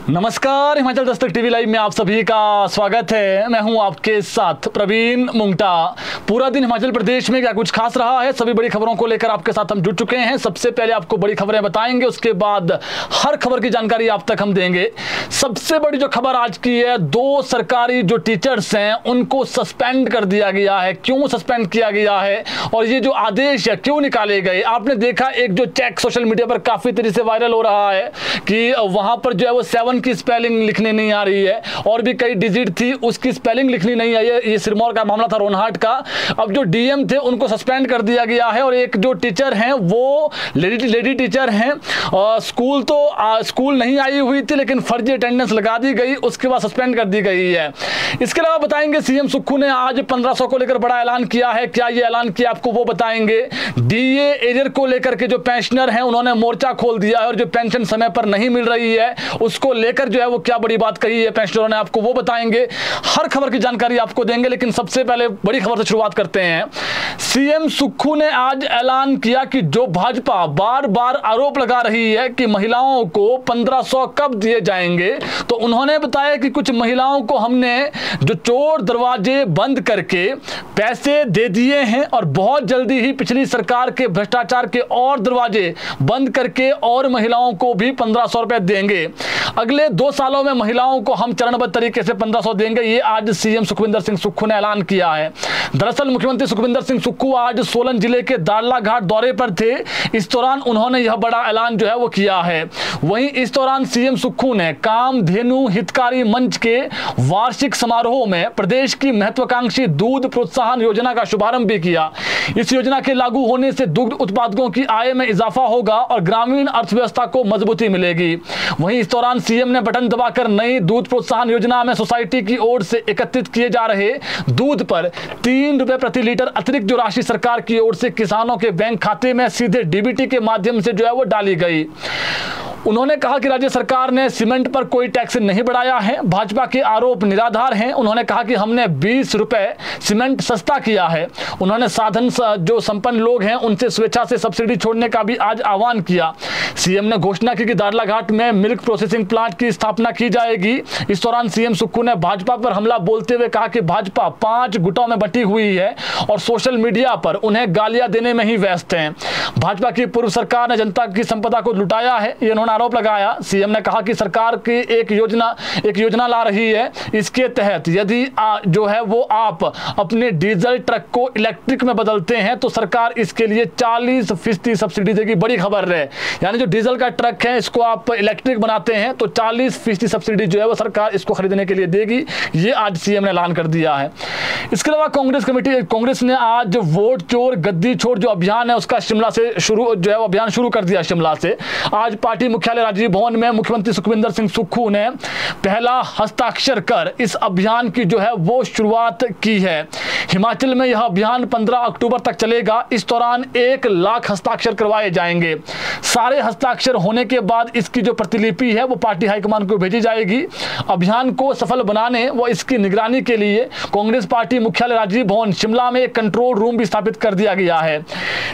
नमस्कार, Himachal Dastak TV live में आप सभी का स्वागत है। मैं हूं आपके साथ प्रवीण मुंगटा। पूरा दिन हिमाचल प्रदेश में क्या कुछ खास रहा है, सभी बड़ी खबरों को लेकर आपके साथ हम जुड़ चुके हैं। सबसे पहले आपको बड़ी खबरें बताएंगे, उसके बाद हर खबर की जानकारी आप तक हम देंगे। सबसे बड़ी जो खबर आज की है, 2 सरकारी जो टीचर्स हैं उनको सस्पेंड कर दिया गया है। क्यों सस्पेंड किया गया है और ये जो आदेश है क्यों निकाले गए? आपने देखा एक जो चेक सोशल मीडिया पर काफी तेजी से वायरल हो रहा है कि वहां पर जो है वो 7 की स्पेलिंग लिखने नहीं आ रही है और भी कई डिजिट थी उसकी स्पेलिंग लिखनी नहीं आई है। ये सिरमौर का मामला था, रोनहाट का। अब जो डीएम थे उनको सस्पेंड कर दिया गया है और एक जो टीचर हैं वो लेडी टीचर हैं। स्कूल नहीं आई हुई थी लेकिन फर्जी अटेंडेंस लगा दी गई, उसके बाद सस्पेंड कर दी गई है। इसके अलावा बताएंगे सीएम सुक्खू ने आज 1500 को लेकर बड़ा ऐलान किया है। क्या ये ऐलान किया आपको वो बताएंगे। डीए एरियर को लेकर के जो पेंशनर हैं उन्होंने मोर्चा खोल दिया है और जो पेंशन समय पर नहीं मिल रही है उसको लेकर जो है वो क्या बड़ी बात कही है पेंशनरों ने, आपको वो बताएंगे। हर खबर की जानकारी आपको देंगे, लेकिन सबसे पहले बड़ी खबर से शुरुआत करते हैं। सीएम सुक्खू ने आज ऐलान किया कि जो भाजपा बार बार आरोप लगा रही है कि महिलाओं को 1500 कब दिए जाएंगे, तो उन्होंने बताया कि कुछ महिलाओं को हमने जो चोर दरवाजे बंद करके पैसे दे दिए हैं और बहुत जल्दी ही पिछली सरकार के भ्रष्टाचार के और दरवाजे बंद करके और महिलाओं को भी 1500 रुपए देंगे। अगले 2 सालों में महिलाओं को हम चरणबद्ध तरीके से 1500 देंगे। ये आज सीएम सुखविंदर सिंह सुक्खू ने ऐलान किया है। दरअसल मुख्यमंत्री सुखविंदर सिंह सुक्खू आज सोलन जिले के दाड़ला घाट दौरे पर थे। इस दौरान उन्होंने यह बड़ा ऐलान जो है वो किया है। वहीं इस दौरान सीएम सुक्खू ने कामधेनु हितकारी मंच के वार्षिक समारोह में प्रदेश की महत्वाकांक्षी दूध प्रोत्साहन योजना का शुभारंभ भी किया। इस योजना के लागू होने से दुग्ध उत्पादकों की आय में इजाफा होगा और ग्रामीण अर्थव्यवस्था को मजबूती मिलेगी। वहीं इस दौरान सीएम ने बटन दबाकर नई दूध प्रोत्साहन योजना में सोसाइटी की ओर से एकत्रित किए जा रहे दूध पर 3 रुपए प्रति लीटर अतिरिक्त जो राशि सरकार की ओर से किसानों के बैंक खाते में सीधे डीबीटी के माध्यम से जो है वो डाली गई। उन्होंने कहा कि राज्य सरकार ने सीमेंट पर कोई टैक्स नहीं बढ़ाया है। भाजपा के आरोप निराधार हैं। उन्होंने कहा कि हमने 20 रुपए सीमेंट सस्ता किया है। उन्होंने साधन जो संपन्न लोग हैं उनसे स्वेच्छा से सब्सिडी छोड़ने का भी आज आह्वान किया। सीएम ने घोषणा की कि दाड़ला घाट में मिल्क प्रोसेसिंग प्लांट की स्थापना की जाएगी। इस दौरान सीएम सुक्खू ने भाजपा पर हमला बोलते हुए कहा कि भाजपा 5 गुटों में बंटी हुई है और सोशल मीडिया पर उन्हें गालियां देने में ही व्यस्त हैं। भाजपा की पूर्व सरकार ने जनता की संपदा को लुटाया है, ये उन्होंने आरोप लगाया। सीएम ने कहा कि सरकार की एक योजना ला रही है। इसके तहत यदि जो है वो आप अपने डीजल ट्रक को इलेक्ट्रिक में बदलते हैं तो सरकार इसके लिए 40% सब्सिडी देगी। बड़ी खबर है, यानी जो डीजल का ट्रक है इसको आप इलेक्ट्रिक बनाते हैं तो 40% सब्सिडी जो है वो सरकार इसको खरीदने के लिए देगी। ये आज सीएम ने ऐलान कर दिया है। इसके अलावा कांग्रेस ने आज वोट चोर गद्दी छोड़ जो अभियान है उसका शिमला से अभियान शुरू कर दिया। शिमला से आज पार्टी मुख्यालय राजीव भवन में मुख्यमंत्री सुखविंदर सिंह सुक्खू ने पहला हस्ताक्षर कर इस अभियान की जो है वो शुरुआत की है। हिमाचल में यह अभियान 15 अक्टूबर तक चलेगा। इस दौरान 1 लाख हस्ताक्षर करवाए जाएंगे। सारे हस्ताक्षर होने के बाद इसकी जो प्रतिलिपि है वो पार्टी हाईकमान को भेजी जाएगी। अभियान को सफल बनाने व इसकी निगरानी के लिए कांग्रेस पार्टी मुख्यालय राजीव भवन शिमला में एक कंट्रोल रूम भी स्थापित कर दिया गया है।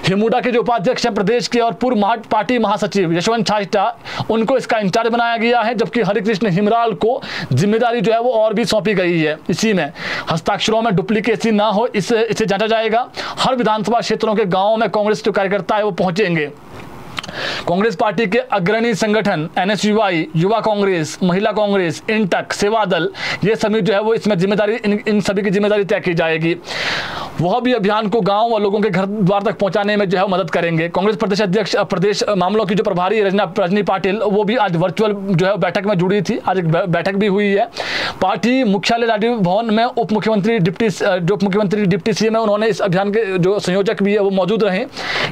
हिमुडा के जो उपाध्यक्ष हैं प्रदेश के और पूर्व पार्टी महासचिव यशवंत छाजटा, उनको इसका इंचार्ज बनाया गया है, जबकि हरिकृष्ण हिमराल को जिम्मेदारी जो है वो और भी सौंपी गई है। इसी में हस्ताक्षरों में डुप्लीकेसी ना हो इसे जांचा जाएगा। हर विधानसभा क्षेत्रों के गांवों में कांग्रेस जो कार्यकर्ता है वो पहुंचेंगे। कांग्रेस पार्टी के अग्रणी संगठन एनएसयूआई, युवा कांग्रेस, महिला कांग्रेस, इंटक, सेवा दल, ये सभी जो है वो इसमें जिम्मेदारी इन सभी की जिम्मेदारी तय की जाएगी। वह भी अभियान को गांव व लोगों के घर द्वार तक पहुंचाने में जो है मदद करेंगे। कांग्रेस प्रदेश अध्यक्ष प्रदेश मामलों की जो प्रभारी रजनी पाटिल, वो भी आज वर्चुअल जो है बैठक में जुड़ी थी। आज एक बैठक भी हुई है। पार्टी मुख्यालय राजीव भवन में उप मुख्यमंत्री डिप्टी सीएम है, उन्होंने इस अभियान के जो संयोजक भी है वो मौजूद रहे।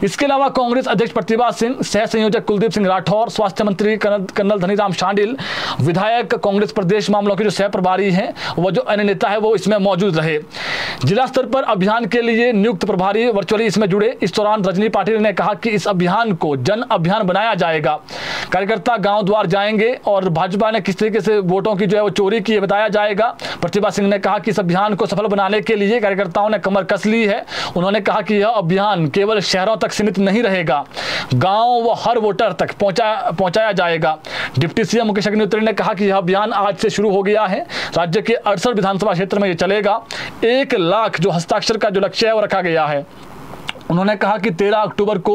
इसके अलावा कांग्रेस अध्यक्ष प्रतिभा सिंह, सह संयोजक कुलदीप सिंह राठौर, स्वास्थ्य मंत्री कर्नल धनीराम शांडिल, विधायक कांग्रेस प्रदेश मामलों के जो सह प्रभारी हैं वो जो अन्य नेता है वो इसमें मौजूद रहे। जिला स्तर पर अभियान के लिए नियुक्त प्रभारी वर्चुअली इसमें जुड़े। इस दौरान रजनी पाटिल ने कहा कि इस अभियान को जन अभियान बनाया जाएगा। कार्यकर्ता गांव द्वार जाएंगे और भाजपा ने किस तरीके से वोटों की जो है वो चोरी की बताया जाएगा। प्रतिभा सिंह ने कहा कि इस अभियान को सफल बनाने के लिए कार्यकर्ताओं ने कमर कस ली है। उन्होंने कहा कि यह अभियान केवल शहरों तक सीमित नहीं रहेगा, गांव गांव व हर वोटर तक पहुंचाया जाएगा। डिप्टी सीएम मुकेश अग्निहोत्री ने कहा कि यह अभियान आज से शुरू हो गया है। राज्य के 68 विधानसभा क्षेत्र में ये चलेगा। 1 लाख जो हस्ताक्षर का जो लक्ष्य है वो रखा गया है। उन्होंने कहा कि 13 अक्टूबर को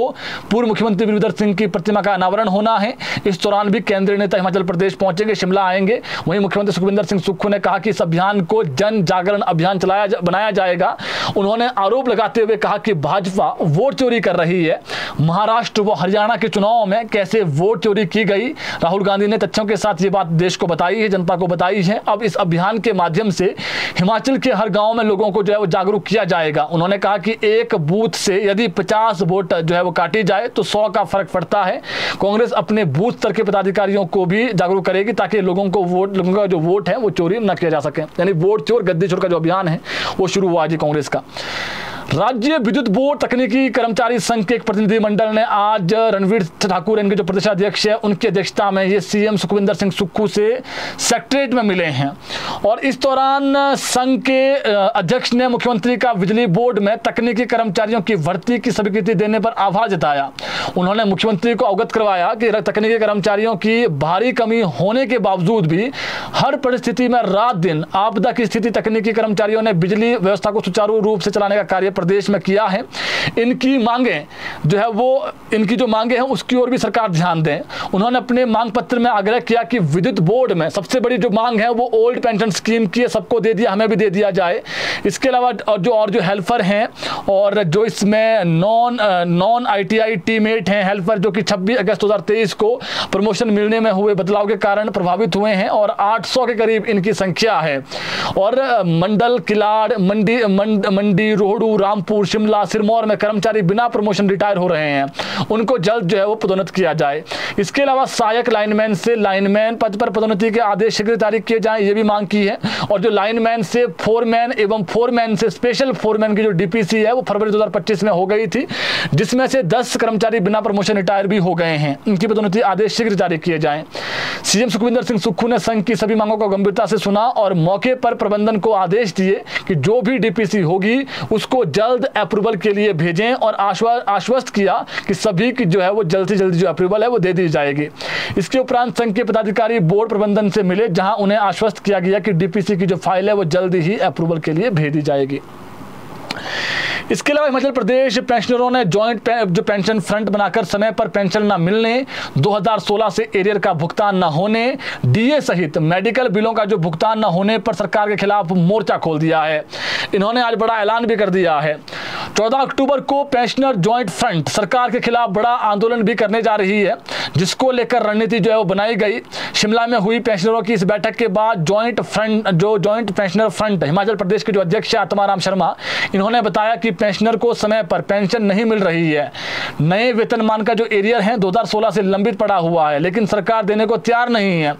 पूर्व मुख्यमंत्री वीरभद्र सिंह की प्रतिमा का अनावरण होना है। इस दौरान भी केंद्रीय नेता हिमाचल प्रदेश पहुंचेंगे, शिमला आएंगे। वहीं मुख्यमंत्री सुखविंदर सिंह सुक्खू ने कहा कि इस अभियान को जन जागरण अभियान बनाया जाएगा। उन्होंने आरोप लगाते हुए कहा कि भाजपा वोट चोरी कर रही है। महाराष्ट्र व हरियाणा के चुनाव में कैसे वोट चोरी की गई, राहुल गांधी ने तथ्यों के साथ ये बात देश को बताई है, जनता को बताई है। अब इस अभियान के माध्यम से हिमाचल के हर गाँव में लोगों को जो है वो जागरूक किया जाएगा। उन्होंने कहा कि एक बूथ से यदि 50 वोट जो है वो काटी जाए तो 100 का फर्क पड़ता है। कांग्रेस अपने बूथ स्तर के पदाधिकारियों को भी जागरूक करेगी ताकि लोगों का जो वोट है वो चोरी न किया जा सके। यानी वोट चोर गद्दी चोर का जो अभियान है वो शुरू हुआ जी कांग्रेस का। राज्य विद्युत बोर्ड तकनीकी कर्मचारी संघ के एक प्रतिनिधिमंडल ने आज रणवीर ठाकुर इनके जो प्रदेशाध्यक्ष है उनकी अध्यक्षता में ये सीएम सुखविंदर सिंह सुक्खू से सेक्रेटरीट में मिले हैं। और इस दौरान संघ के अध्यक्ष ने मुख्यमंत्री का बिजली बोर्ड में तकनीकी कर्मचारियों की भर्ती की स्वीकृति देने पर आभार जताया। उन्होंने मुख्यमंत्री को अवगत करवाया कि तकनीकी कर्मचारियों की भारी कमी होने के बावजूद भी हर परिस्थिति में रात दिन आपदा की स्थिति तकनीकी कर्मचारियों ने बिजली व्यवस्था को सुचारू रूप से चलाने का कार्य प्रदेश में किया है। इनकी मांगे जो है वो इनकी जो मांगे हैं उसकी ओर भी सरकार ध्यान दें। उन्होंने अपने मांग पत्र में आग्रह किया कि विद्युत बोर्ड में सबसे बड़ी जो मांग है वो ओल्ड पेंशन स्कीम की है, सबको दे दिया, हमें भी दे दिया जाए। इसके अलावा जो हेल्पर हैं और जो इसमें नॉन ITI टीमेट हैं हेल्पर जो कि 26 अगस्त 2023 को प्रमोशन मिलने में हुए बदलाव के कारण प्रभावित हुए हैं और 800 के करीब इनकी संख्या है। और मंडल, किलाड़, मंडी, रोहडू, रामपुर, शिमला, सिरमौर में कर्मचारी बिना प्रमोशन रिटायर हो रहे हैं, उनको जल्द जो है वो पदोन्नत किया जाए। इसके अलावा सहायक लाइनमैन से लाइनमैन पद पर पदोन्नति के आदेश शीघ्र जारी किए जाएं, ये भी मांग की है। और जो लाइनमैन से फोरमैन एवं फोरमैन से स्पेशल फोरमैन की जो DPC है वो फरवरी 2025 में हो गई थी, जिसमें से 10 कर्मचारी बिना प्रमोशन रिटायर भी हो गए हैं। इनकी पदोन्नति आदेश शीघ्र जारी किए जाएं। सीएम सुखविंदर सिंह सुक्खू ने संघ की सभी मांगों को गंभीरता से सुना और मौके पर प्रबंधन को आदेश दिए कि जो भी DPC होगी उसको जल्द अप्रूवल के लिए भेजें और आश्वस्त किया कि सभी की जो है वो जल्द से जल्द जो अप्रूवल है वो दे दी जाएगी। इसके उपरांत संघ के पदाधिकारी बोर्ड प्रबंधन से मिले, जहां उन्हें आश्वस्त किया गया कि DPC की जो फाइल है वो जल्द ही अप्रूवल के लिए भेज दी जाएगी। इसके अलावा हिमाचल प्रदेश पेंशनरों ने जॉइंट जो पेंशन फ्रंट बनाकर समय पर पेंशन न मिलने, 2016 से एरियर का भुगतान न होने, DA सहित मेडिकल बिलों का जो भुगतान न होने पर सरकार के खिलाफ मोर्चा खोल दिया है। इन्होंने आज बड़ा ऐलान भी कर दिया है। 14 अक्टूबर को पेंशनर जॉइंट फ्रंट सरकार के खिलाफ बड़ा आंदोलन भी करने जा रही है, जिसको लेकर रणनीति जो है वो बनाई गई। शिमला में हुई पेंशनरों की इस बैठक के बाद joint pensioner front Himachal Pradesh के जो अध्यक्ष आत्माराम शर्मा, इन्होंने बताया कि पेंशनर को समय पर पेंशन नहीं मिल रही है। नए वेतनमान का जो एरियर है 2016 से लंबित पड़ा हुआ है, लेकिन सरकार देने को तैयार नहीं है।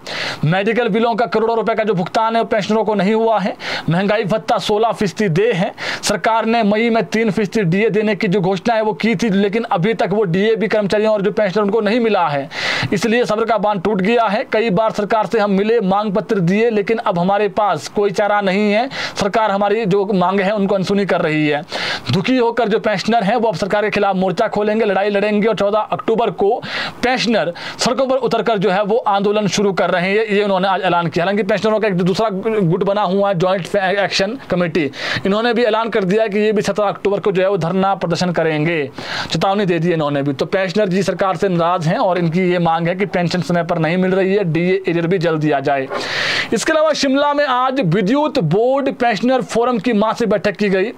मेडिकल बिलों का करोड़ों रुपए का जो भुगतान है पेंशनरों को नहीं हुआ है। महंगाई भत्ता 16% दे है। सरकार ने मई में 3% DA देने की जो घोषणा है वो की थी, लेकिन अभी तक वो DA भी कर्मचारियों और जो पेंशनर उनको नहीं मिला है। इसलिए सब्र का बांध टूट गया है। कई बार सरकार से हम मिले, मांग पत्र दिए, लेकिन अब हमारे पास कोई चारा नहीं है। सरकार हमारी जो मांग है उनको अनसुनी कर रही है। दुखी होकर जो पेंशनर हैं वो अब सरकार के खिलाफ मोर्चा खोलेंगे, लड़ाई लड़ेंगे और 14 अक्टूबर को पेंशनर सड़कों पर उतरकर जो है वो आंदोलन शुरू कर रहे हैं, ये उन्होंने आज ऐलान किया। हालांकि पेंशनरों का एक दूसरा गुट बना हुआ है जॉइंट एक्शन कमेटी, इन्होंने भी ऐलान कर दिया कि ये भी 17 अक्टूबर को जो है वो धरना प्रदर्शन करेंगे, चेतावनी दे दी इन्होंने भी। तो पेंशनर जी सरकार से नाराज हैं और इनकी ये मांग है कि पेंशन समय पर नहीं मिल रही है, DA एरियर भी जल्द दिया जाए। इसके अलावा शिमला में आज विद्युत बोर्ड पेंशनर फोरम की मासिक बैठक की गई।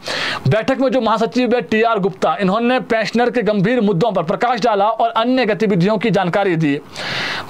बैठक में जो महासचिव है TR गुप्ता, इन्होंने पेंशनर के गंभीर मुद्दों पर प्रकाश डाला और अन्य गतिविधियों की जानकारी दी।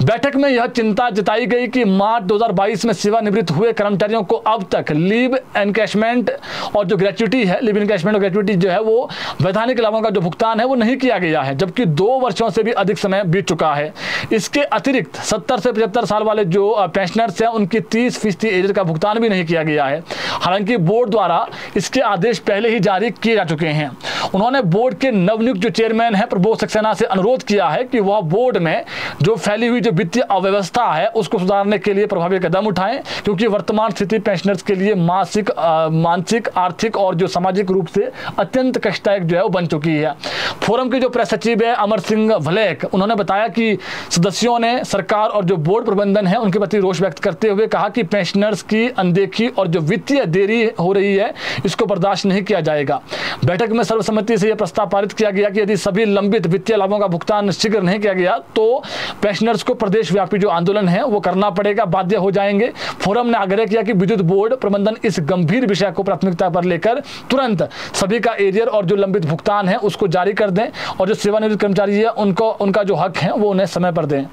बैठक में यह चिंता जताई गई कि मार्च 2022 में सेवानिवृत्त हुए कर्मचारियों को अब तक लीव एनकैशमेंट और जो ग्रेच्युटी है, लीव एनकैशमेंट और ग्रेच्युटी जो है वो वैधानिक लाभों का जो भुगतान है वो नहीं किया गया है, जबकि 2 वर्षों से भी अधिक समय बीत चुका है। इसके अतिरिक्त 70 से 75 साल वाले जो पेंशनर्स हैं उनकी 30% एरियर का भुगतान भी नहीं किया गया है। हालांकि बोर्ड द्वारा इसके आदेश पहले ही जारी किए जा चुके हैं। उन्होंने बोर्ड के नवनियुक्त जो चेयरमैन है प्रबोध सक्सेना से अनुरोध किया है कि वह बोर्ड में जो फैली हुई जो वित्तीय अव्यवस्था है उसको सुधारने के लिए प्रभावी कदम उठाएं, क्योंकि वर्तमान स्थिति पेंशनर्स के लिए मानसिक, आर्थिक और जो सामाजिक रूप से अत्यंत कष्टदायक जो है वो बन चुकी है। फोरम के जो प्रेस सचिव है अमर सिंह भलेक, उन्होंने बताया कि सदस्यों ने सरकार और जो बोर्ड प्रबंधन है उनके प्रति रोष व्यक्त करते हुए कहा कि पेंशनर्स की अनदेखी और जो वित्तीय देरी हो रही है इसको बर्दाश्त नहीं किया जाएगा। बैठक में सर्वसम्मति से यह प्रस्ताव पारित किया गया कि यदि सभी लंबित वित्तीय लाभों का भुगतान शीघ्र नहीं किया गया तो पेंशनर्स को प्रदेश व्यापी जो आंदोलन है वो करना पड़ेगा, बाध्य हो जाएंगे। फोरम ने आग्रह किया कि विद्युत बोर्ड प्रबंधन इस गंभीर विषय को प्राथमिकता पर लेकर तुरंत सभी का एरियर और जो लंबित भुगतान है उसको जारी कर दें और जो सेवानिवृत्त कर्मचारी है उनका जो हक है वो उन्हें समय पर दें।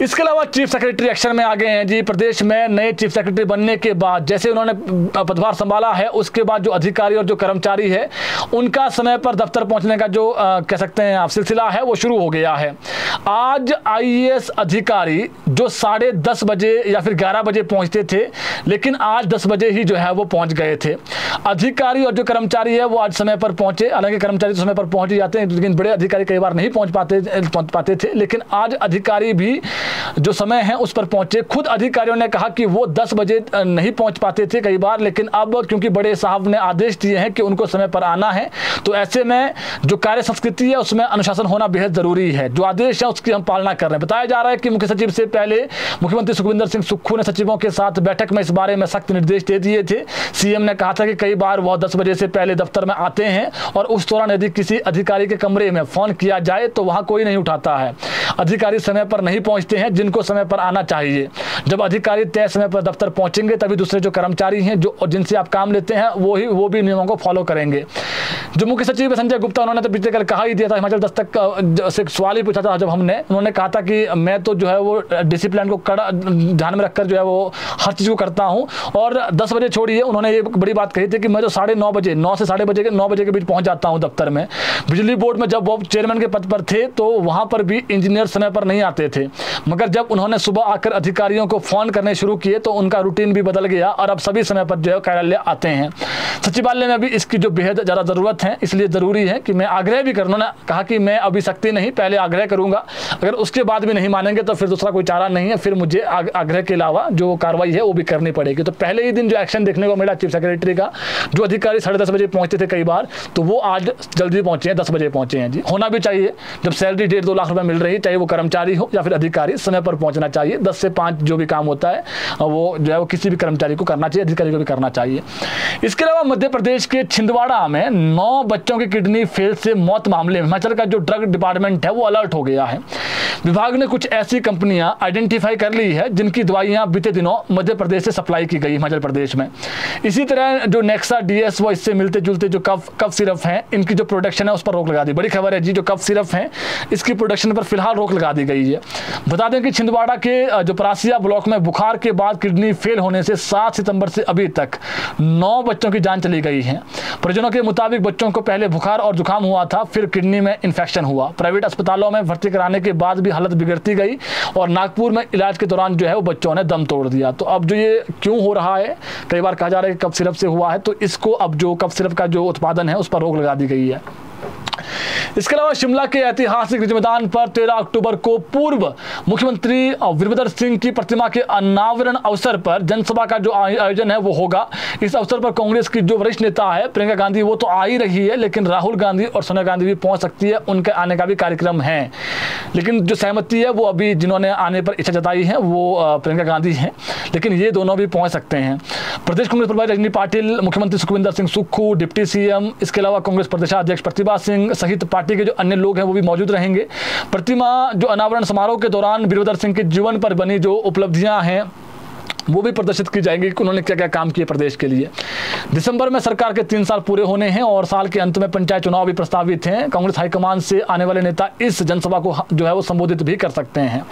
इसके अलावा चीफ सेक्रेटरी एक्शन में आ गए हैं जी। प्रदेश में नए चीफ सेक्रेटरी बनने के बाद जैसे उन्होंने पदभार संभाला है उसके बाद जो अधिकारी और जो कर्मचारी है उनका समय पर दफ्तर पहुंचने का जो कह सकते हैं आप सिलसिला है वो शुरू हो गया है। आज IAS अधिकारी जो 10:30 बजे या फिर 11 बजे पहुंचते थे, लेकिन आज 10 बजे ही जो है वो पहुंच गए थे। अधिकारी और जो कर्मचारी है वो आज समय पर पहुंचे। हालांकि कर्मचारी तो समय पर पहुंच ही जाते हैं, लेकिन बड़े अधिकारी कई बार नहीं पहुंच पाते थे, लेकिन आज अधिकारी भी जो समय है उस पर पहुंचे। खुद अधिकारियों ने कहा कि वो 10 बजे नहीं पहुंच पाते थे कई बार, लेकिन अब क्योंकि बड़े साहब ने आदेश दिए हैं कि उनको समय पर आना है, तो ऐसे में जो कार्य संस्कृति है उसमें अनुशासन होना बेहद जरूरी है। जो आदेश है उसकी हम पालना कर रहे हैं। बताया जा रहा है कि मुख्य सचिव से पहले मुख्यमंत्री सुखविंदर सिंह सुक्खू ने सचिवों के साथ बैठक में इस बारे में सख्त निर्देश दे दिए थे। सीएम ने कहा था कि कई बार वह 10 बजे से पहले दफ्तर में आते हैं और उस दौरान यदि किसी अधिकारी के कमरे में फोन किया जाए तो वहां कोई नहीं उठाता है। अधिकारी समय पर नहीं पहुंचते हैं जिनको समय पर आना चाहिए। जब अधिकारी तय समय पर दफ्तर पहुंचेंगे तभी दूसरे जो कर्मचारी हैं जो जिनसे आप काम लेते हैं वो भी नियमों को फॉलो करेंगे। जो मुख्य सचिव संजय गुप्ता उन्होंने तो पिछले कल कहा ही दिया था, हिमाचल दस्तक से सवाल ही पूछा था जब उन्होंने कहा था कि मैं तो जो है वो डिसिप्लिन को कड़ा ध्यान में रखकर जो है वो हर चीज़ को करता हूँ। और 10 बजे छोड़िए, उन्होंने ये बड़ी बात कही थी कि मैं तो 9:30 बजे 9 से 9:30 बजे के बीच पहुंच जाता हूँ दफ्तर में। बिजली बोर्ड में जब वो चेयरमैन के पद पर थे तो वहाँ पर भी इंजीनियर समय पर नहीं आते थे, मगर जब उन्होंने सुबह आकर अधिकारियों को फोन करने शुरू किए तो उनका रूटीन भी बदल गया और अब सभी समय पर जो है कार्यालय आते हैं। सचिवालय में भी इसकी जो बेहद ज़्यादा ज़रूरत है, इसलिए ज़रूरी है कि मैं आग्रह भी करूँ। उन्होंने कहा कि मैं अभी सख्ती नहीं, पहले आग्रह करूँगा, अगर उसके बाद भी नहीं मानेंगे तो फिर दूसरा कोई चारा नहीं है, फिर मुझे आग्रह के अलावा जो कार्रवाई है वो भी करनी पड़ेगी। तो पहले ही दिन जो एक्शन देखने को मिला चीफ सेक्रेटरी का, जो अधिकारी 10:30 बजे पहुँचते थे कई बार, तो वो आज जल्दी पहुँचे हैं, 10 बजे पहुँचे हैं जी। होना भी चाहिए, जब सैलरी 1.5-2 लाख रुपये मिल रही है, चाहे वो कर्मचारी हो या फिर अधिकारी, समय पर पहुँचना चाहिए। 10 से 5 जो भी काम होता है वो जो है वो किसी भी कर्मचारी को करना चाहिए, अधिकारी को भी करना चाहिए। इसके अलावा मध्य प्रदेश के छिंदवाड़ा में 9 बच्चों की किडनी फेल से मौत मामले में हिमाचल का जो ड्रग डिपार्टमेंट है वो अलर्ट हो गया है। विभाग ने कुछ ऐसी कंपनियां आइडेंटिफाई कर ली है जिनकी दवाइयां बीते दिनों मध्य प्रदेश से सप्लाई की गई हिमाचल प्रदेश में। इसी तरह जो नेक्सा DS व इससे मिलते जुलते जो कफ सिरप हैं, इनकी जो प्रोडक्शन है उस पर रोक लगा दी। बड़ी खबर है जी, जो कफ सिरप हैं इसकी प्रोडक्शन पर फिलहाल रोक लगा दी गई है। बता दें कि छिंदवाड़ा के जो परासिया ब्लॉक में बुखार के बाद किडनी फेल होने से 7 सितंबर से अभी तक 9 बच्चों की जान चली गई है। परिजनों के मुताबिक बच्चों को पहले बुखार और जुकाम हुआ था, फिर किडनी में इन्फेक्शन हुआ। प्राइवेट अस्पतालों में भर्ती कराने के बाद भी हालत बिगड़ती गई और नागपुर में इलाज के दौरान जो है वो बच्चों ने दम तोड़ दिया। तो अब जो ये क्यों हो रहा है, कई बार कहा जा रहा है कि कफ सिरप से हुआ है, तो इसको अब जो कफ सिरप का जो उत्पादन है उस पर रोक लगा दी गई है। इसके अलावा शिमला के ऐतिहासिक रिज मैदान पर 13 अक्टूबर को पूर्व मुख्यमंत्री वीरभद्र सिंह की प्रतिमा के अनावरण अवसर पर जनसभा का जो आयोजन है वो होगा। इस अवसर पर कांग्रेस की जो वरिष्ठ नेता है प्रियंका गांधी वो तो आ ही रही है, लेकिन राहुल गांधी और सोनिया गांधी भी पहुंच सकती है, उनके आने का भी कार्यक्रम है। लेकिन जो सहमति है वो अभी जिन्होंने आने पर इच्छा जताई है वो प्रियंका गांधी हैं, लेकिन ये दोनों भी पहुंच सकते हैं। प्रदेश कांग्रेस प्रभारी रजनी पाटिल, मुख्यमंत्री सुखविंदर सिंह सुक्खू, डिप्टी CM, इसके अलावा कांग्रेस प्रदेशाध्यक्ष प्रतिभा सिंह सहित पार्टी के जो अन्य लोग हैं वो भी मौजूद रहेंगे। प्रतिमा जो अनावरण समारोह के दौरान वीरभद्र सिंह के जीवन पर बनी जो उपलब्धियां हैं वो भी प्रदर्शित की जाएंगी कि उन्होंने क्या क्या काम किए प्रदेश के लिए। दिसंबर में सरकार के 3 साल पूरे होने हैं और साल के अंत में पंचायत चुनाव भी प्रस्तावित हैं। कांग्रेस हाईकमान से आने वाले नेता इस जनसभा को जो है वो संबोधित भी कर सकते हैं।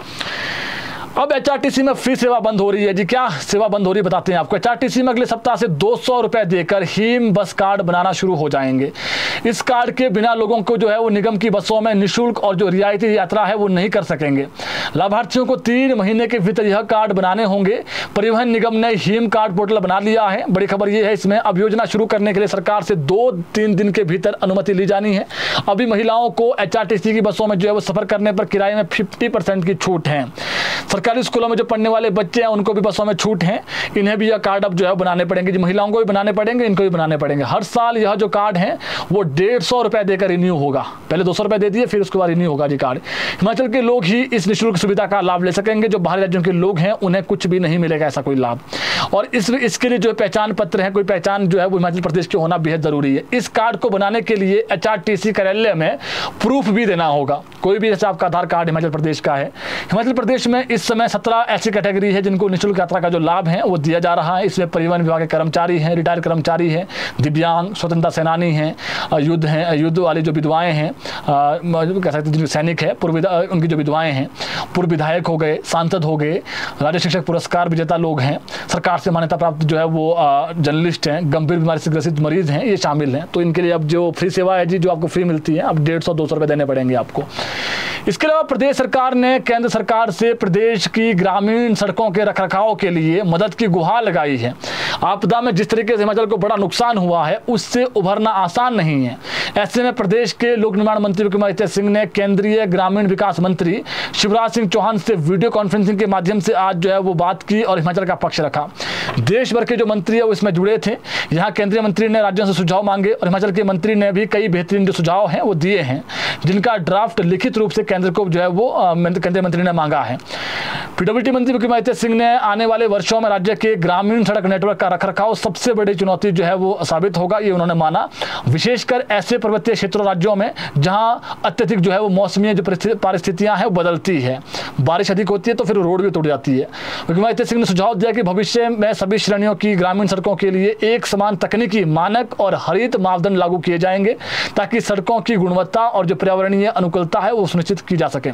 अब एचआरटीसी में फ्री सेवा बंद हो रही है जी। क्या सेवा बंद हो रही है बताते हैं आपको। एचआरटीसी में अगले सप्ताह से 200 रुपए देकर हिम बस कार्ड बनाना शुरू हो जाएंगे। इस कार्ड के बिना लोगों को जो है वो निगम की बसों में निःशुल्क और जो रियायती यात्रा है वो नहीं कर सकेंगे। लाभार्थियों को 3 महीने के भीतर यह कार्ड बनाने होंगे। परिवहन निगम ने हिम कार्ड पोर्टल बना लिया है। बड़ी खबर यह है इसमें, अब योजना शुरू करने के लिए सरकार से 2-3 दिन के भीतर अनुमति ली जानी है। अभी महिलाओं को एचआरटीसी की बसों में जो है वो सफर करने पर किराए में 50% की छूट है। सरकारी स्कूलों में जो पढ़ने वाले बच्चे हैं उनको भी बसों में छूट है। इन्हें भी यह कार्ड अब जो है बनाने पड़ेंगे जी। महिलाओं को भी बनाने पड़ेंगे, इनको भी बनाने पड़ेंगे। हर साल यह जो कार्ड है वो 150 रुपए देकर रिन्यू होगा। पहले 200 रुपए दे दिए, फिर उसके बाद रिन्यू होगा जी कार्ड। हिमाचल के लोग ही इस निःशुल्क सुविधा का लाभ ले सकेंगे। जो बाहरी राज्यों के लोग हैं उन्हें कुछ भी नहीं मिलेगा ऐसा कोई लाभ। और इसके लिए जो पहचान पत्र है, कोई पहचान जो है वो हिमाचल प्रदेश की होना बेहद जरूरी है। इस कार्ड को बनाने के लिए एचआरटीसी कार्यालय में प्रूफ भी देना होगा। कोई भी जैसे आपका आधार कार्ड हिमाचल प्रदेश का है। हिमाचल प्रदेश में इस समय 17 ऐसी कैटेगरी है जिनको निःशुल्क यात्रा का जो लाभ है वो दिया जा रहा है। इसमें परिवहन विभाग के कर्मचारी हैं, रिटायर्ड कर्मचारी हैं, दिव्यांग, स्वतंत्रता सेनानी हैं, युद्ध वाली जो विधवाएं हैं, कह सकते हैं सैनिक है, उनकी जो विधवाएं हैं, पूर्व विधायक हो गए, सांसद हो गए, राज्य शिक्षक पुरस्कार विजेता लोग हैं, सरकार से मान्यता प्राप्त जो है वो जर्नलिस्ट हैं, गंभीर बीमारी से ग्रसित मरीज हैं, ये शामिल हैं। तो इनके लिए अब जो फ्री सेवा है जी, जो आपको फ्री मिलती है, अब 150-200 रुपये देने पड़ेंगे आपको। इसके अलावा प्रदेश सरकार ने केंद्र सरकार से प्रदेश की ग्रामीण सड़कों के रखरखाव के लिए मदद की गुहार लगाई है। आपदा में जिस तरीके से हिमाचल को बड़ा नुकसान हुआ है उससे उभरना आसान नहीं है। ऐसे में प्रदेश के लोक निर्माण मंत्री विक्रमादित्य सिंह ने केंद्रीय ग्रामीण विकास मंत्री शिवराज सिंह चौहान से वीडियो कॉन्फ्रेंसिंग के माध्यम से आज जो है वो बात की और हिमाचल का पक्ष रखा। देश भर के जो मंत्री है वो इसमें जुड़े थे। यहाँ केंद्रीय मंत्री ने राज्यों से सुझाव मांगे और हिमाचल के मंत्री ने भी कई बेहतरीन जो सुझाव हैं वो दिए हैं, जिनका ड्राफ्ट लिखित रूप से केंद्र को जो है वो केंद्रीय मंत्री ने मांगा है। पीडब्ल्यूडी मंत्री विक्रमादित्य सिंह ने आने वाले वर्षों में राज्य के ग्रामीण सड़क नेटवर्क का रखरखाव सबसे बड़ी चुनौती जो है वो साबित होगा, ये उन्होंने माना। विशेषकर ऐसे पर्वतीय क्षेत्रों राज्यों में जहां अत्यधिक जो है वो मौसमी जो परिस्थितियां हैं वो बदलती है, बारिश अधिक होती है तो फिर रोड भी टूट जाती है। विक्रमादित्य सिंह ने सुझाव दिया कि भविष्य में सभी श्रेणियों की ग्रामीण सड़कों के लिए एक समान तकनीकी मानक और हरित मापदंड लागू किए जाएंगे ताकि सड़कों की गुणवत्ता और जो पर्यावरणीय अनुकूलता है वो सुनिश्चित की जा सके।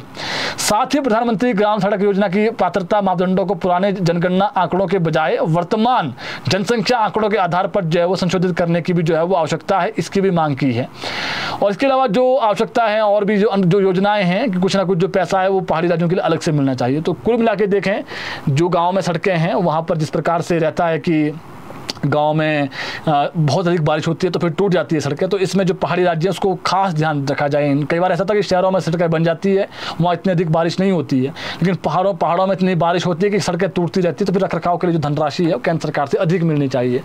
साथ ही प्रधानमंत्री ग्राम सड़क योजना की पात्रता मापदंडों को पुराने जनगणना आंकड़ों के बजाय वर्तमान जनसंख्या आंकड़ों के आधार पर जो है वो संशोधित करने की भी जो है वो आवश्यकता है, इसकी भी मांग की है। और इसके अलावा जो आवश्यकता है और भी जो योजनाएं हैं कि कुछ ना कुछ जो पैसा है वो पहाड़ी राज्यों के लिए अलग से मिलना चाहिए। तो कुल मिला के देखें, जो गाँव में सड़कें हैं वहाँ पर जिस प्रकार से रहता है कि गांव में बहुत अधिक बारिश होती है तो फिर टूट जाती है सड़कें, तो इसमें जो पहाड़ी राज्य है उसको खास ध्यान रखा जाए। कई बार ऐसा था कि शहरों में सड़कें बन जाती है, वहाँ इतनी अधिक बारिश नहीं होती है, लेकिन पहाड़ों में इतनी बारिश होती है कि सड़कें टूटती रहती है, तो फिर रखरखाव के लिए जो धनराशि है वो केंद्र सरकार से अधिक मिलनी चाहिए।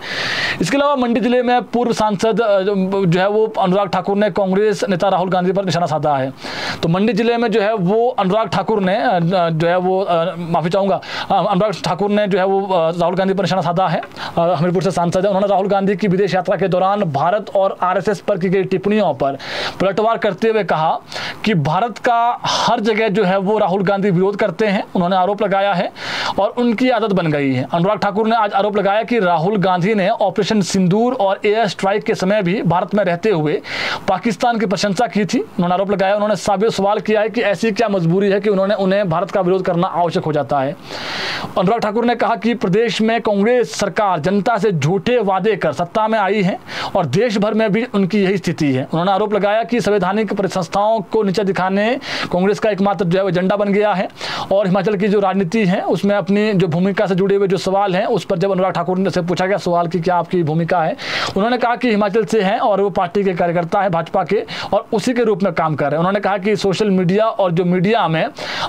इसके अलावा मंडी जिले में पूर्व सांसद जो है वो अनुराग ठाकुर ने कांग्रेस नेता राहुल गांधी पर निशाना साधा है। तो मंडी जिले में जो है वो अनुराग ठाकुर ने जो है वो माफ़ी चाहूँगा, अनुराग ठाकुर ने जो है वो राहुल गांधी पर निशाना साधा है। हमीरपुर सांसद है, उन्होंने राहुल गांधी की विदेश यात्रा के दौरान भारत और आरएसएस पर की गई टिप्पणियों पर पलटवार करते हुए कहा कि भारत का हर जगह जो है वो राहुल गांधी विरोध करते हैं। उन्होंने आरोप लगाया है और उनकी आदत बन गई है। अनुराग ठाकुर ने आज आरोप लगाया कि राहुल गांधी ने ऑपरेशन सिंदूर और एयर स्ट्राइक के समय भी भारत में रहते हुए पाकिस्तान की प्रशंसा की थी। उन्होंने आरोप लगाया, उन्होंने साबित सवाल किया है कि ऐसी क्या मजबूरी है कि उन्हें भारत का विरोध करना आवश्यक हो जाता है। अनुराग ठाकुर ने कहा कि प्रदेश में कांग्रेस सरकार जनता से झूठे वादे कर सत्ता में आई है और देश भर में भी उनकी यही स्थिति है। उन्होंने आरोप लगाया कि संवैधानिक संस्थाओं को नीचे दिखाने कांग्रेस का एकमात्र जो है एजेंडा बन गया है और हिमाचल की जो राजनीति है उसमें अपनी जो भूमिका से जुड़े हुए जो सवाल हैं उस पर जब अनुराग ठाकुर से पूछा गया सवाल कि क्या आपकी भूमिका है, उन्होंने कहा कि हिमाचल से हैं और वो पार्टी के कार्यकर्ता है भाजपा के और उसी के रूप में काम कर रहे हैं। उन्होंने कहा कि सोशल मीडिया और जो मीडिया में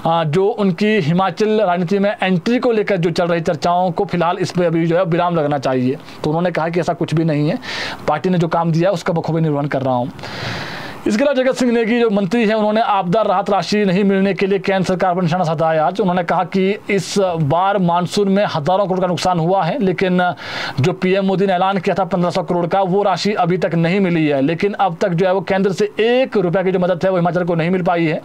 जो उनकी हिमाचल राजनीति में एंट्री को लेकर जो चल रही चर्चाओं को फिलहाल इस पर अभी जो है विराम लगना चाहिए। तो उन्होंने कहा कि ऐसा कुछ भी नहीं है, पार्टी ने जो काम दिया है उसका बखूबी निर्वहन कर रहा हूँ। इसके अलावा जगत सिंह नेगी जो मंत्री हैं उन्होंने आपदा राहत राशि नहीं मिलने के लिए केंद्र सरकार पर निशाना साधा है। आज उन्होंने कहा कि इस बार मानसून में हजारों करोड़ का नुकसान हुआ है, लेकिन जो पीएम मोदी ने ऐलान किया था 1500 करोड़ का वो राशि अभी तक नहीं मिली है। लेकिन अब तक जो है वो केंद्र से 1 रुपये की जो मदद है वो हिमाचल को नहीं मिल पाई है।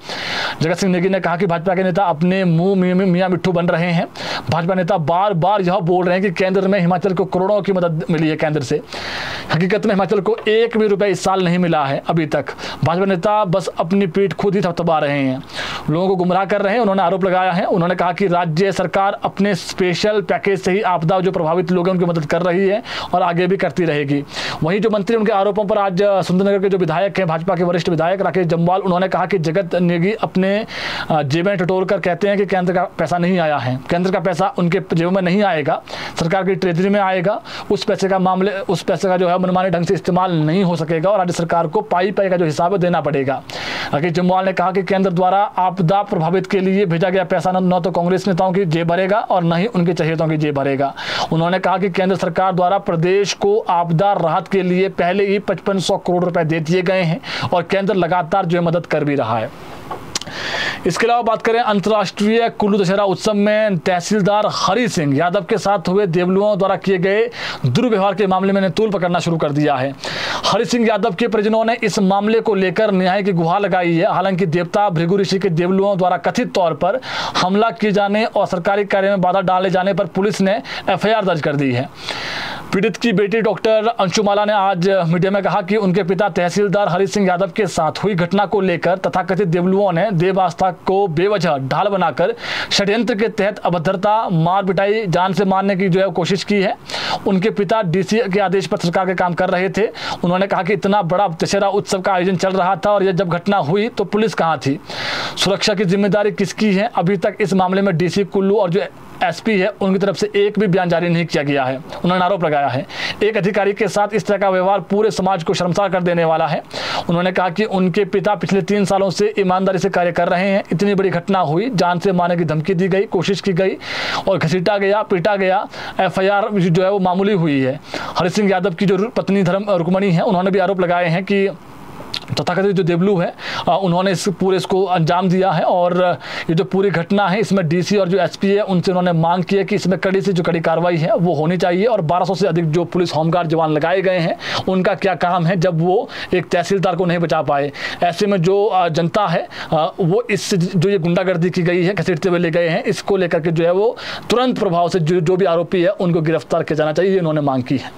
जगत सिंह नेगी ने कहा कि भाजपा के नेता अपने मुंह में मियाँ मिट्ठू बन रहे हैं। भाजपा नेता बार बार यह बोल रहे हैं कि केंद्र में हिमाचल को करोड़ों की मदद मिली है केंद्र से। हकीकत में हिमाचल को 1 भी रुपये इस साल नहीं मिला है अभी तक। भाजपा नेता बस अपनी पीठ खुद ही थपथपा रहे हैं, लोगों को गुमराह कर रहे हैं, उन्होंने आरोप लगाया है। उन्होंने कहा कि राज्य सरकार अपने स्पेशल पैकेज से ही आपदा जो प्रभावित लोग हैं उनकी मदद कर रही है और आगे भी करती रहेगी। वहीं जो मंत्री उनके आरोपों पर आज सुंदरनगर के जो विधायक हैं, भाजपा के वरिष्ठ विधायक राकेश जम्वाल, उन्होंने कहा कि जगत नेगी अपने जेबें टटोल कर कहते हैं कि केंद्र का पैसा नहीं आया है। केंद्र का पैसा उनके जेबों में नहीं आएगा, सरकार की ट्रेजरी में आएगा। उस पैसे का जो है मनमाने ढंग से इस्तेमाल नहीं हो सकेगा और राज्य सरकार को पाई का जो हिसाब है देना पड़ेगा। राकेश जम्वाल ने कहा कि केंद्र द्वारा आपदा प्रभावित के लिए भेजा गया पैसा न तो कांग्रेस नेताओं की जेब भरेगा और न ही उनके चहेतों की जेब भरेगा। उन्होंने कहा कि केंद्र सरकार द्वारा प्रदेश को आपदा राहत के लिए पहले ही 5500 करोड़ रुपए दे दिए गए हैं और केंद्र लगातार जो है मदद कर भी रहा है। इसके अलावा बात करें अंतर्राष्ट्रीय कुल्लू दशहरा उत्सव में तहसीलदार हरि सिंह यादव के साथ हुए देवलुओं द्वारा किए गए दुर्व्यवहार के मामले में तूल पकड़ना शुरू कर दिया है। हरि सिंह यादव के परिजनों ने इस मामले को लेकर न्याय की गुहार लगाई है। हालांकि देवता भृगु ऋषि के देवलुओं द्वारा कथित तौर पर हमला किए जाने और सरकारी कार्य में बाधा डाले जाने पर पुलिस ने FIR दर्ज कर दी है। पीड़ित की बेटी डॉक्टर अंशुमाला ने आज मीडिया में कहा कि उनके पिता तहसीलदार हरि सिंह यादव के साथ हुई घटना को लेकर तथाकथित देवलुओं ने देव आस्था को बेवजह ढाल बनाकर षड्यंत्र के तहत अभद्रता, मार पिटाई, जान से मारने की जो है कोशिश की है। उनके पिता DC के आदेश पर सरकार के काम कर रहे थे। उन्होंने कहा कि इतना बड़ा दशहरा उत्सव का आयोजन चल रहा था और यह जब घटना हुई तो पुलिस कहाँ थी? सुरक्षा की जिम्मेदारी किसकी है? अभी तक इस मामले में DC कुल्लू और जो SP है उनकी तरफ से एक भी बयान जारी नहीं किया गया है। उन्होंने आरोप लगाया है एक अधिकारी के साथ इस तरह का व्यवहार पूरे समाज को शर्मसार कर देने वाला है। उन्होंने कहा कि उनके पिता पिछले 3 सालों से ईमानदारी से कार्य कर रहे हैं। इतनी बड़ी घटना हुई, जान से मारने की धमकी दी गई, कोशिश की गई और घसीटा गया, पीटा गया। FIR जो है वो मामूली हुई है। हरि सिंह यादव की जो पत्नी रुक्मणी है, उन्होंने भी आरोप लगाए हैं कि तथाकथित जो देवलू है उन्होंने इसको अंजाम दिया है और ये जो पूरी घटना है इसमें DC और जो SP है उनसे उन्होंने मांग की है कि इसमें कड़ी से जो कड़ी कार्रवाई है वो होनी चाहिए और 1200 से अधिक जो पुलिस होमगार्ड जवान लगाए गए हैं उनका क्या काम है जब वो एक तहसीलदार को नहीं बचा पाए। ऐसे में जो जनता है वो इससे जो ये गुंडागर्दी की गई है, घसीटते हुए ले गए हैं, इसको लेकर के जो है वो तुरंत प्रभाव से जो भी आरोपी है उनको गिरफ्तार किया जाना चाहिए, इन्होंने मांग की है।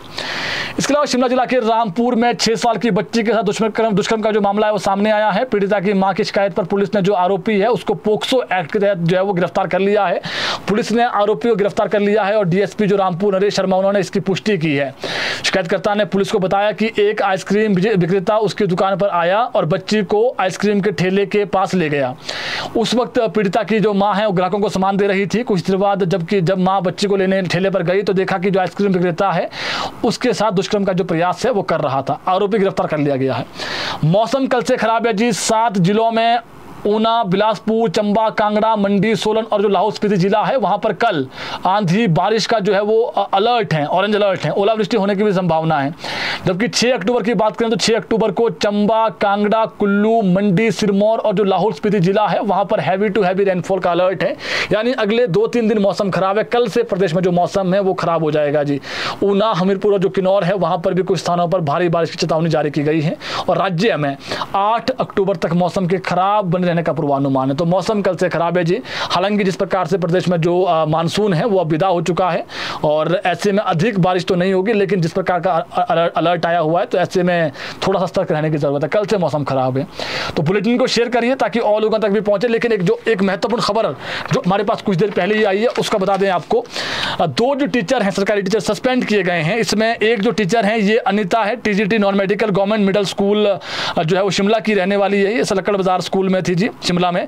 इसके अलावा शिमला जिला के रामपुर में 6 साल की बच्ची के साथ दुष्कर्म का जो मामला है वो सामने आया है। पीड़िता की मां की शिकायत पर पुलिस ने जो आरोपी है उसको पोक्सो एक्ट के तहत जो है वो गिरफ्तार कर लिया है। पुलिस ने आरोपी को गिरफ्तार कर लिया है और DSP जो रामपुर नरेश शर्मा उन्होंने इसकी पुष्टि की है। शिकायतकर्ता ने पुलिस को बताया कि एक आइसक्रीम विक्रेता उसकी दुकान पर आया और बच्ची को आइसक्रीम के ठेले के पास ले गया। उस वक्त पीड़िता की जो माँ है वो ग्राहकों को सामान दे रही थी। कुछ देर बाद जब माँ बच्ची को लेने ठेले पर गई तो देखा कि जो आइसक्रीम विक्रेता है उसके साथ दुष्कर्म का जो प्रयास है वो कर रहा था। आरोपी गिरफ्तार कर लिया गया है। मौसम कल से खराब है जी। 7 जिलों में ऊना, बिलासपुर, चंबा, कांगड़ा, मंडी, सोलन और जो लाहौल स्पीति जिला है वहां पर कल आंधी बारिश का जो है वो अलर्ट है, ऑरेंज अलर्ट है। ओलावृष्टि होने की भी संभावना है। जबकि 6 अक्टूबर की बात करें तो 6 अक्टूबर को चंबा, कांगड़ा, कुल्लू, मंडी, सिरमौर और जो लाहौल स्पीति जिला है वहां पर हैवी टू हैवी रेनफॉल का अलर्ट है। यानी अगले 2-3 दिन मौसम खराब है। कल से प्रदेश में जो मौसम है वो खराब हो जाएगा जी। ऊना, हमीरपुर और जो किन्नौर है वहां पर भी कुछ स्थानों पर भारी बारिश की चेतावनी जारी की गई है और राज्य में 8 अक्टूबर तक मौसम के खराब बने का पूर्वानुमान है। तो मौसम कल से खराब है जी। हालांकि जिस प्रकार से प्रदेश में जो मानसून है वो अब विदा हो चुका है और ऐसे में अधिक बारिश तो नहीं होगी, लेकिन जिस प्रकार का अलर्ट आया हुआ है तो ऐसे में थोड़ा सा सतर्क रहने की जरूरत है। कल से मौसम खराब है तो बुलेटिन को शेयर करिए ताकि और लोगों तक भी पहुंचे। लेकिन एक महत्वपूर्ण खबर जो हमारे पास कुछ देर पहले ही आई है उसका बता दें आपको। 2 जो टीचर हैं, सरकारी टीचर सस्पेंड किए गए हैं। इसमें एक जो टीचर हैं ये अनिता है, TGT non medical government middle school जो है वो शिमला की रहने वाली है। ये सलक्कड़ बाजार स्कूल में थी जी, शिमला में।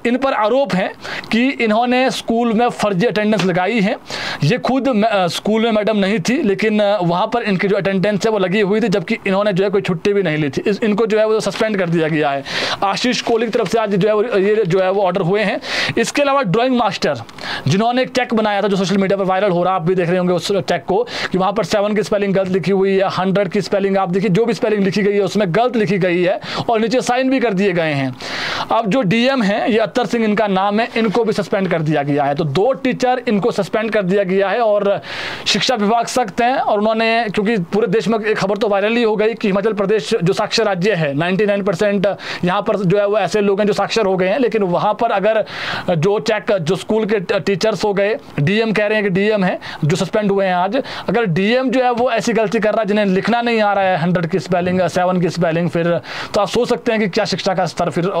इन पर आरोप है कि इन्होंने स्कूल में फर्जी अटेंडेंस लगाई है। ये खुद स्कूल में मैडम नहीं थी, लेकिन वहां पर इनकी जो अटेंडेंस है वो लगी हुई थी, जबकि इन्होंने जो है कोई छुट्टी भी नहीं ली थी। इनको जो है वो सस्पेंड कर दिया गया है। आशीष कोहली की तरफ से आज जो है वो ऑर्डर हुए हैं। इसके अलावा ड्राइंग मास्टर जिन्होंने एक चेक बनाया था जो सोशल मीडिया पर वायरल हो रहा है, आप भी देख रहे होंगे उस चेक को, कि वहां पर 7 की स्पेलिंग गलत लिखी हुई है, 100 की स्पेलिंग आप देखिए जो भी स्पेलिंग लिखी गई है उसमें गलत लिखी गई है और नीचे साइन भी कर दिए गए हैं। अब जो डीएम हैं, ये अत्तर सिंह इनका नाम है, इनको भी सस्पेंड कर दिया गया है। तो 2 टीचर इनको सस्पेंड कर दिया गया है और शिक्षा विभाग सख्त हैं। और उन्होंने, क्योंकि पूरे देश में एक खबर तो वायरल ही हो गई कि हिमाचल प्रदेश जो साक्षर राज्य है, 99% यहाँ पर जो है वो ऐसे लोग हैं जो साक्षर हो गए हैं, लेकिन वहाँ पर अगर जो स्कूल के टीचर्स हो गए, डीएम कह रहे हैं कि डीएम है जो सस्पेंड हुए हैं आज, अगर डीएम जो है वो ऐसी गलती कर रहा है जिन्हें लिखना नहीं आ रहा है 100 की स्पेलिंग, 7 की स्पेलिंग, फिर तो आप सोच सकते हैं कि क्या शिक्षा का स्तर, फिर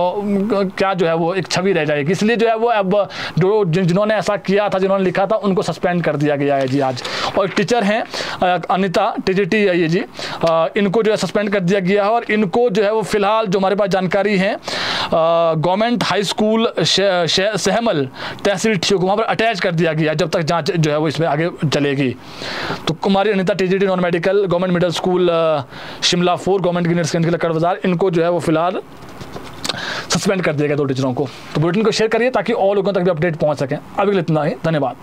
क्या जो है वो एक छवि रह जाएगी। इसलिए जो है वो अब जो जिन्होंने ऐसा किया था, जिन्होंने लिखा था, उनको सस्पेंड कर दिया गया है जी आज। और टीचर हैं अनिता टीजीटी ये जी, इनको जो है सस्पेंड कर दिया गया है। और इनको जो है वो फिलहाल जो हमारे पास जानकारी है, गवर्नमेंट हाई स्कूल सहमल तहसील ठियोग वहाँ पर अटैच कर दिया गया जब तक जांच जो है वो इसमें आगे चलेगी। तो कुमारी Anita TGT non medical government middle school Shimla 4 government senior secondary कट बाजार, इनको जो है वो फिलहाल सस्पेंड कर दिया गया 2 टीचरों को। तो बुलेटिन को शेयर करिए ताकि और लोगों तक भी अपडेट पहुंच सकें। अभी के लिए इतना ही, धन्यवाद।